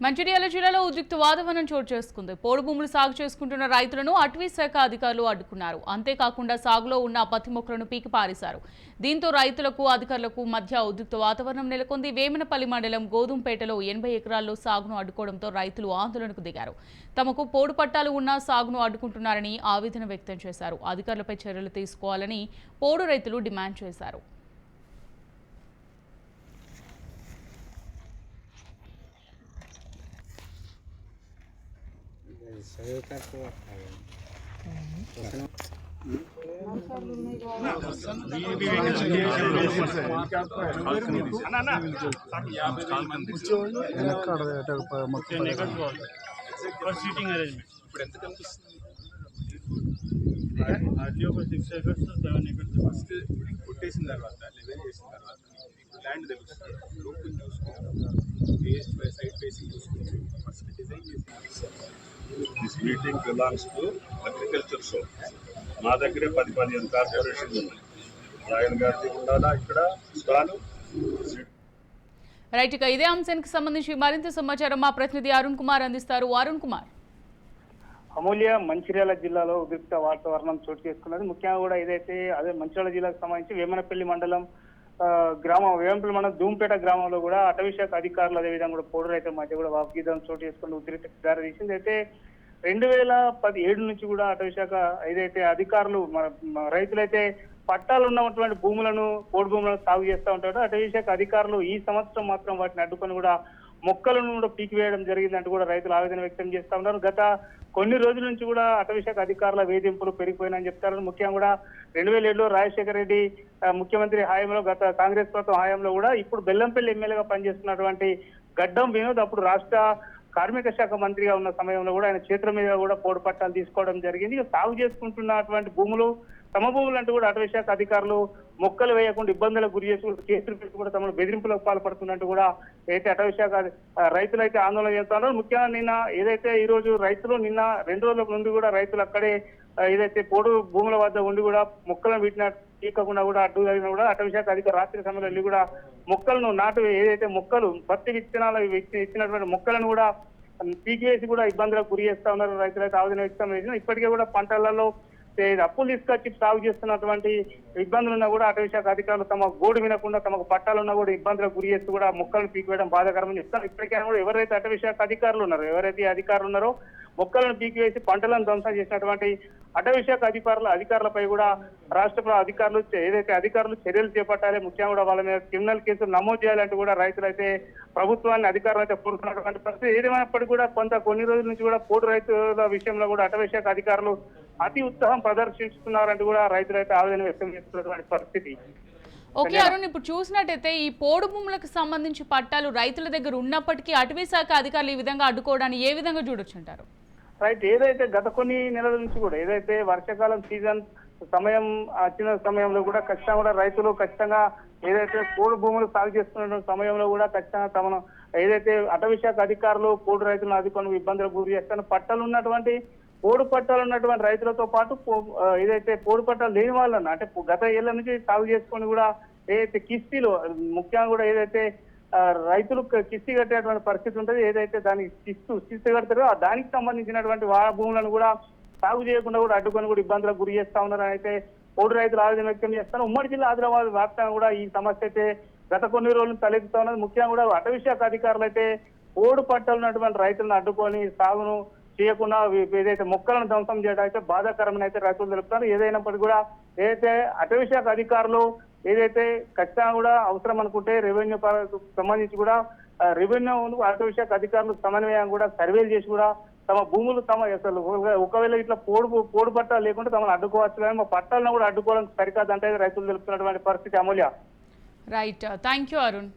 మంచిర్యాల జిల్లాలో ఉద్రిక్త వాతావరణం చోటు చేసుకుంది. పోడు భూములు సాగు చేసుకుంటున్న రైతులను అటవీ శాఖ అధికారులు అడ్డుకున్నారు. అంతేకాకుండా సాగులో ఉన్న పత్తి మొక్కలను పీకి పారేశారు. దీంతో రైతులకు అధికారులకు మధ్య ఉద్రిక్త వాతావరణం నెలకొంది. వేమనపల్లి మండలం గోధుంపేటలో 80 ఎకరాల్లో సాగును అడ్డుకోవడంతో రైతులు ఆందోళనకు దిగారు. తమకు పోడు పట్టాలు ఉన్నా సాగును అడ్డుకుంటున్నారని ఆవేదన వ్యక్తం చేశారు. అధికారులపై చర్యలు తీసుకోవాలని పోడు రైతులు డిమాండ్ చేశారు. సీటింగ్ అరేంజ్మెంట్ ఇప్పుడు ఎంత కనిపిస్తుంది? హార్డ్లీ ఒక 6 acres 7 acres ఫస్ట్ కొట్టేసిన తర్వాత లెవెల్ చేసిన తర్వాత ల్యాండ్ తెలుస్తుంది. లోపల చూసుకుంటాం, సైడ్ ఫేసింగ్ చూసుకుంటాం. ఫస్ట్ డిజైన్ చేసి this meeting belongs to agriculture show. మా దగ్గరే 10-15 కార్పొరేషన్లు ఉన్నాయి. రాయల్ గారి ఉండాలా ఇక్కడ స్టాలు. రైట్, ఇక ఇదే అంశానికి సంబంధించి మరింత సమాచారం మా ప్రతినిధి అరుణ్ కుమార్ అందిస్తారు. అరుణ్ కుమార్. అమూల్య, మంచిర్యాల జిల్లాలో ఉద్రిక్త వాతావరణం చోటు చేసుకున్నది. ముఖ్యంగా కూడా ఏదైతే అదే మంచిర్యాల జిల్లాకు సంబంధించి వేమనపల్లి మండలం వేమనపల్లి మండలం ధూంపేట గ్రామంలో కూడా అటవీ శాఖ అధికారులు అదేవిధంగా కూడా పోడు రైతుల మధ్య కూడా వాగ్వివాదం చోటు చేసుకుని ఉద్రిక్త దారి తీసింది. అయితే 2017 నుంచి కూడా అటవీ శాఖ ఏదైతే అధికారులు మన రైతులైతే పట్టాలు ఉన్నటువంటి భూములను పోడు భూములను సాగు చేస్తూ ఉంటారో అటవీ శాఖ అధికారులు ఈ సంవత్సరం మాత్రం వాటిని అడ్డుకొని కూడా మొక్కలను కూడా పీకివేయడం జరిగిందంటూ కూడా రైతులు ఆవేదన వ్యక్తం చేస్తా ఉన్నారు. గత కొన్ని రోజుల నుంచి కూడా అటవీ శాఖ అధికారుల వేధింపులు పెరిగిపోయినాయని చెప్తారు. ముఖ్యంగా కూడా 2007లో రాజశేఖర రెడ్డి ముఖ్యమంత్రి హయాంలో, గత కాంగ్రెస్ ప్రభుత్వం హయాంలో కూడా ఇప్పుడు బెల్లంపల్లి ఎమ్మెల్యేగా పనిచేస్తున్నటువంటి గడ్డం వినోద్ అప్పుడు రాష్ట్ర కార్మిక శాఖ మంత్రిగా ఉన్న సమయంలో కూడా ఆయన చేతుల మీద కూడా పోడు పట్టాలు తీసుకోవడం జరిగింది. సాగు చేసుకుంటున్నటువంటి భూములు తమ భూములు అంటూ కూడా అటవీ శాఖ అధికారులు మొక్కలు వేయకుండా ఇబ్బందులకు గురి చేసి కేసులు పెట్టి కూడా తమను బెదిరింపులకు పాల్పడుతున్నట్టు కూడా అయితే అటవీ శాఖ రైతులు అయితే ఆందోళన చేస్తున్నారు. ముఖ్యంగా నిన్న ఏదైతే ఈ రోజు రైతులు నిన్న 2 రోజుల ముందు కూడా రైతులు అక్కడే ఏదైతే పోడు భూముల వద్ద ఉండి కూడా మొక్కలను వీటిన తీయకుండా కూడా అడ్డు జరిగిన కూడా అటవీ శాఖ అధికారులు రాత్రి సమయంలో వెళ్ళి కూడా మొక్కలను ఏదైతే మొక్కలు పత్తి విత్తనాలు ఇచ్చినటువంటి మొక్కలను కూడా పీకివేసి కూడా ఇబ్బందులకు గురి చేస్తా ఉన్నారు. రైతులైతే ఆవేదన వ్యక్తం చేసిన ఇప్పటికే కూడా పంటలలో అప్పులు తీసుకొచ్చి సాగు చేస్తున్నటువంటి ఇబ్బందులు ఉన్నా కూడా అటవీ శాఖ అధికారులు తమ గోడు వినకుండా తమకు పట్టాలున్నా కూడా ఇబ్బందులకు గురి చేస్తూ కూడా మొక్కలను పీకివేయడం బాధాకరమని చెప్తారు. ఇప్పటికైనా కూడా ఎవరైతే అటవీ శాఖ అధికారులు ఉన్నారో మొక్కలను పీకివేసి పంటలను ధ్వంసం చేసినటువంటి అటవీ శాఖ అధికారులపై కూడా రాష్ట్ర అధికారులు ఏదైతే అధికారులు చర్యలు చేపట్టాలి, ముఖ్యంగా కూడా వాళ్ళ మీద క్రిమినల్ కేసులు నమోదు చేయాలంటూ కూడా రైతులైతే ప్రభుత్వాన్ని అధికారులు అయితే కోరుతున్నటువంటి పరిస్థితి. ఏదేమైనప్పటికీ కూడా కొన్ని రోజుల నుంచి కూడా పోడు రైతుల విషయంలో కూడా అటవీ శాఖ అధికారులు అతి ఉత్సాహం ప్రదర్శిస్తున్నారంటూ కూడా రైతులైతే ఆవేదన వ్యక్తం చేస్తున్నటువంటి పరిస్థితి. ఓకే అరుణ్, ఇప్పుడు చూసినట్టయితే ఈ పోడు భూములకు సంబంధించి పట్టాలు రైతుల దగ్గర ఉన్నప్పటికీ అటవీ శాఖ అధికారులు ఈ విధంగా అడ్డుకోవడాన్ని ఏ విధంగా చూడొచ్చు అంటారు? రైట్, ఏదైతే గత కొన్ని నెలల నుంచి కూడా ఏదైతే వర్షాకాలం సీజన్ సమయం వచ్చిన సమయంలో కూడా ఖచ్చితంగా కూడా రైతులు ఖచ్చితంగా ఏదైతే పోడు భూములు సాగు చేస్తున్న సమయంలో కూడా ఖచ్చితంగా తమను ఏదైతే అటవీ శాఖ అధికారులు పోడు రైతులను అధికారులు ఇబ్బందులకు గురి చేస్తాను పట్టాలు ఉన్నటువంటి పోడు పట్టాలు ఉన్నటువంటి రైతులతో పాటు ఏదైతే పోడు పట్టాలు లేని వాళ్ళని అంటే గత ఏళ్ల నుంచి సాగు చేసుకొని కూడా ఏదైతే కిస్తీలు ముఖ్యంగా కూడా ఏదైతే రైతులు కిస్తీ కట్టేటువంటి పరిస్థితి ఉంటుంది, ఏదైతే దానికి కిస్తీ కడతారో దానికి సంబంధించినటువంటి భూములను కూడా సాగు చేయకుండా కూడా అడ్డుకొని కూడా ఇబ్బందులకు గురి చేస్తా ఉన్నారని అయితే పోడు రైతులు ఆవేదన వ్యక్తం చేస్తారు. ఉమ్మడి జిల్లా ఆదిలాబాద్ వ్యాప్తంగా కూడా ఈ సమస్య అయితే గత కొన్ని రోజులు తలెత్తుతా ఉన్నది. ముఖ్యంగా కూడా అటవీ శాఖ అధికారులు అయితే పోడు పట్టాలు ఉన్నటువంటి రైతులను అడ్డుకొని సాగును చేయకుండా ఏదైతే మొక్కలను ధ్వంసం చేయడం అయితే బాధాకరమని అయితే రైతులు తెలుపుతారు. ఏదైనప్పటికీ కూడా ఏదైతే అటవీ శాఖ అధికారులు ఏదైతే ఖచ్చితంగా కూడా అవసరం అనుకుంటే రెవెన్యూ సంబంధించి కూడా రెవెన్యూ అటవీ శాఖ అధికారులు సమన్వయం కూడా సర్వేలు చేసి కూడా తమ భూములు అసలు ఒకవేళ ఇట్లా పోడు పట్టాలు లేకుంటే తమను అడ్డుకోవచ్చు, కానీ మా పట్టాలను కూడా అడ్డుకోవడానికి సరికాదంటే రైతులు తెలుపుతున్నటువంటి పరిస్థితి. Amulya. Right, thank you Arun.